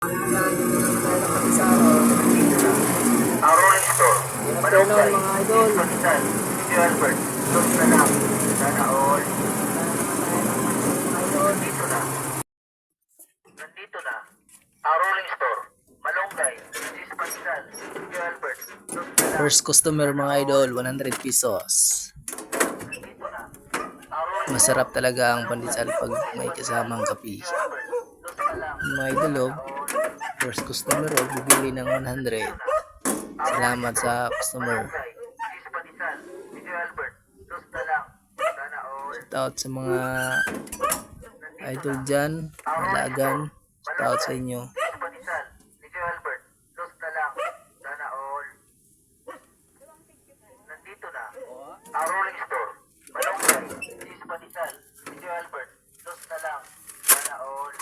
Rolling Store. Malunggay. Mga idol. Pagkitan. Video Albert. Tos na lang. Sana all. Nandito na. Nandito na. Rolling Store. Malunggay. Cheese Pagkitan. Video Albert. Tos na lang. First customer mga idol, 100 pesos. Nandito na. Rolling Masarap talaga ang pandesal pag may kasamang kape. Video Albert. Tos na lang. Mga idol, oh, first customer, oh, bibili ng 100. Salamat sa customer. Malunggay. Cheese Pagkitan. Video Albert. Tos na lang. Sana all. Shout out sa mga idol dyan, malagan. Shout out sa inyo. Cheese Pagkitan. Video Albert. Tos na lang. Sana all. Nandito na. Rolling Store. Malunggay. Cheese Pagkitan. Video Albert. Tos na lang. Sana all.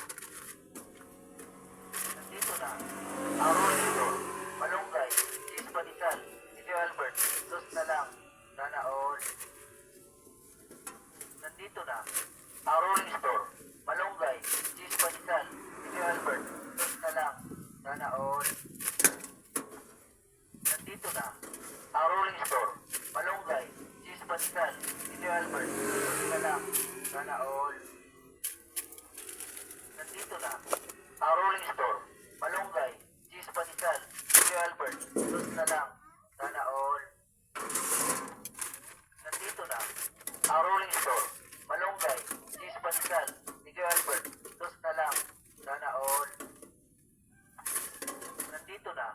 Nandito na. Rolling Store. Malunggay. Cheese Pagkitan. Video Albert. Tos na lang. Sana all. Nandito na. Rolling Store. Malunggay. Cheese Pagkitan. Video Albert. Tos na lang. Sana all. Nandito na. Rolling Store. Malunggay. Cheese Pagkitan. Video Albert. Tos na lang. Sana all. Nandito na. Rolling Store. Malunggay. Cheese Pagkitan. Video Albert. Tos na lang. Sana all. Nandito na. Rolling Store. Malunggay. Cheese Pagkitan. Video Albert. Tos na lang. Sana all. Nandito na.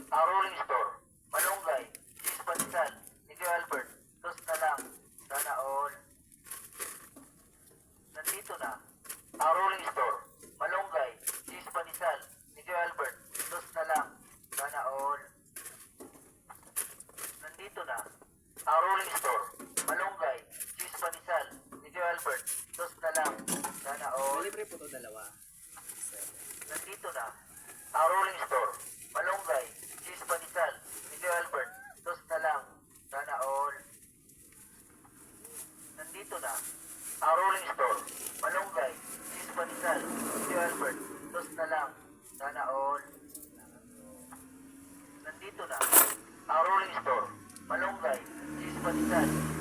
Rolling Store. Malunggay. Cheese Pagkitan. Video Albert. Tos na lang. Sana all. Nandito na. Rolling Store. Malunggay. Cheese Pagkitan. Video Albert. Tos na lang. Sana all. Nandito na. Rolling Store. Malunggay. Cheese Pagkitan. Video Albert. Tos na lang. Sana all. Libre po ito dalawa. Nandito na. Rolling Store. Malunggay. Cheese Pagkitan. Video Albert. Tos na lang. Sana all. Nandito na. Rolling Store. Malunggay. Cheese Pagkitan. Video Albert. Tos na lang. Sana all. Nandito na. Rolling Store. Malunggay. Cheese Pagkitan.